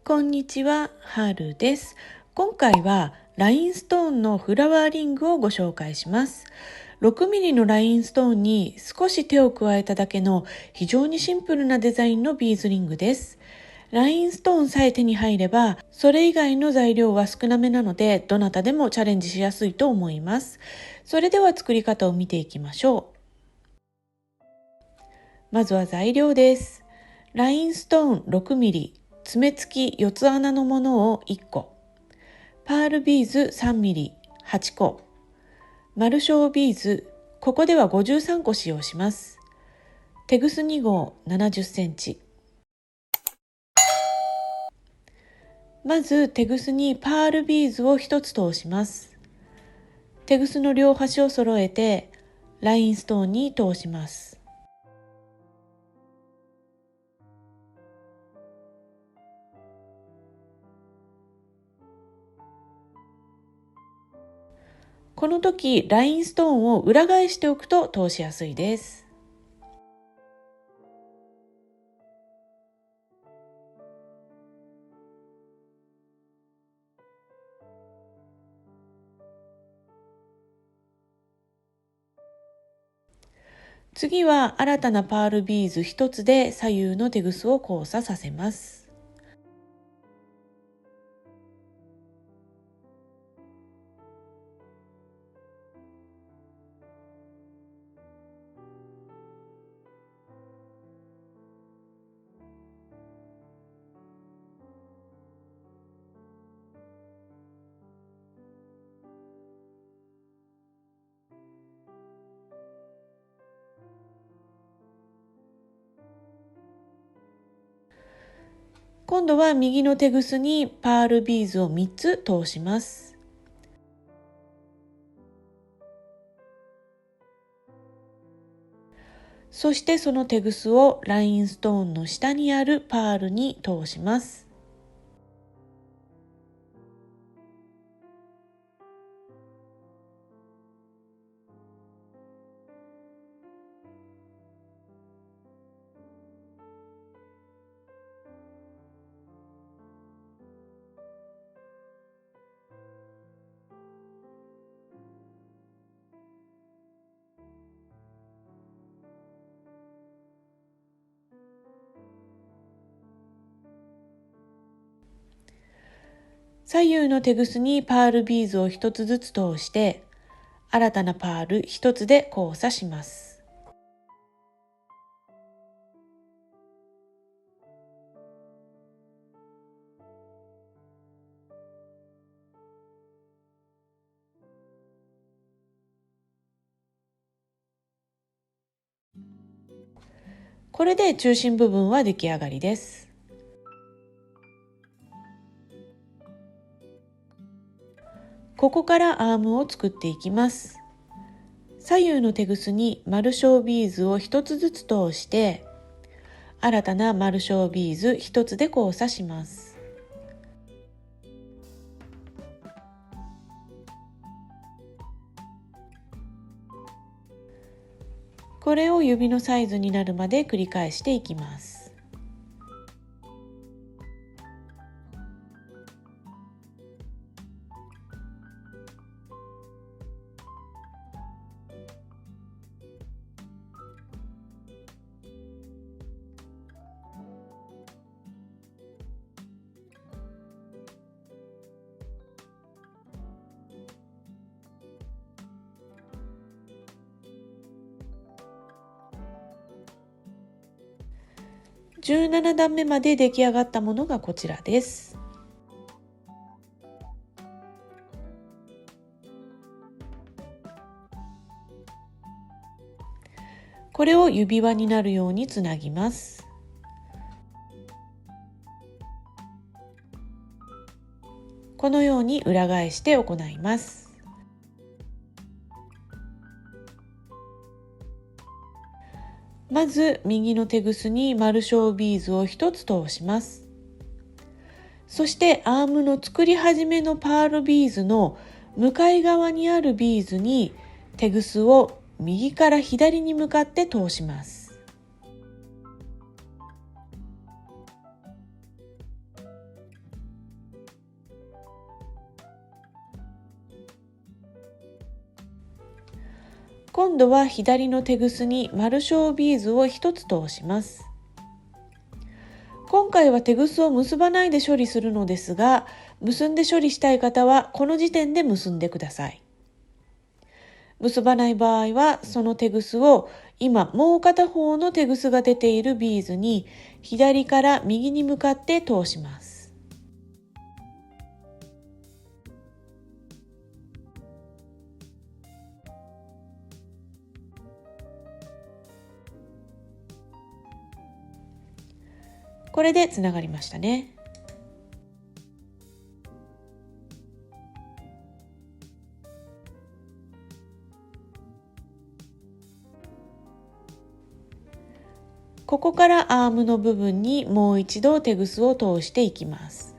こんにちは、はるです。今回はラインストーンのフラワーリングをご紹介します。6ミリのラインストーンに少し手を加えただけの非常にシンプルなデザインのビーズリングです。ラインストーンさえ手に入れば、それ以外の材料は少なめなので、どなたでもチャレンジしやすいと思います。それでは作り方を見ていきましょう。まずは材料です。ラインストーン6ミリ、爪付き四つ穴のものを1個、パールビーズ3ミリ8個、マルショービーズ、ここでは53個使用します。テグス2号70センチ。まずテグスにパールビーズを1つ通します。テグスの両端を揃えてラインストーンに通します。この時ラインストーンを裏返しておくと通しやすいです。次は新たなパールビーズ1つで左右のテグスを交差させます。今度は右のテグスにパールビーズを3つ通します。そしてそのテグスをラインストーンの下にあるパールに通します。左右のテグスにパールビーズを1つずつ通して新たなパール1つで交差します。これで中心部分は出来上がりです。ここからアームを作っていきます。左右のテグスにマルショービーズを1つずつ通して新たなマルショービーズ1つで交差します。これを指のサイズになるまで繰り返していきます。17段目まで出来上がったものがこちらです。これを指輪になるようにつなぎます。このように裏返して行います。まず右のテグスにマルショービーズを1つ通します。そしてアームの作り始めのパールビーズの向かい側にあるビーズにテグスを右から左に向かって通します。今度は左のテグスに丸小ビーズを1つ通します。今回はテグスを結ばないで処理するのですが、結んで処理したい方はこの時点で結んでください。結ばない場合はそのテグスを今もう片方のテグスが出ているビーズに左から右に向かって通します。これでつながりましたね。ここからアームの部分にもう一度テグスを通していきます。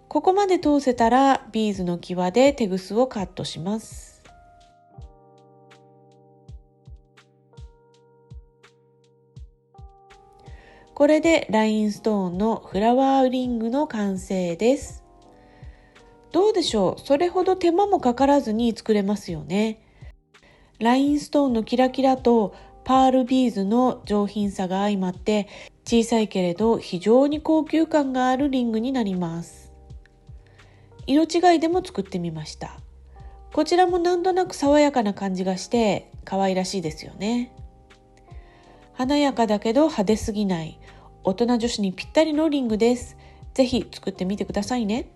ここまで通せたらビーズの際でテグスをカットします。これでラインストーンのフラワーリングの完成です。どうでしょう？それほど手間もかからずに作れますよね。ラインストーンのキラキラとパールビーズの上品さが相まって小さいけれど非常に高級感があるリングになります。色違いでも作ってみました。こちらもなんとなく爽やかな感じがして可愛らしいですよね。華やかだけど派手すぎない大人女子にぴったりのリングです。ぜひ作ってみてくださいね。